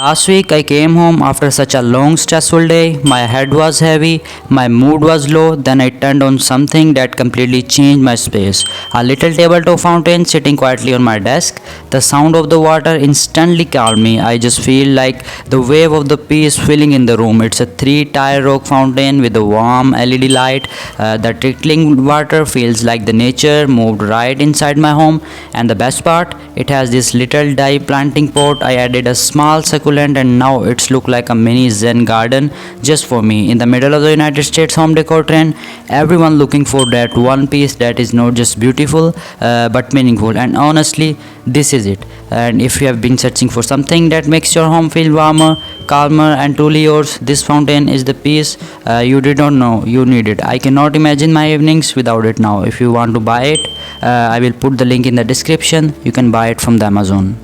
Last week I came home after such a long stressful day. My head was heavy, my mood was low. Then I turned on something that completely changed my space. A little tabletop fountain sitting quietly on my desk. The sound of the water instantly calmed me. I just feel like the wave of the peace filling in the room. It's a 3-tier rock fountain with a warm LED light. The trickling water feels like the nature moved right inside my home. And the best part, it has this little dye planting pot. I added a small succulent and now it's look like a mini zen garden just for me. In the middle of the United States home decor trend, everyone looking for that one piece that is not just beautiful but meaningful, and honestly this is it. And if you have been searching for something that makes your home feel warmer, calmer and truly yours, this fountain is the piece you did not know you needed. I cannot imagine my evenings without it now. If you want to buy it, I will put the link in the description. You can buy it from the Amazon.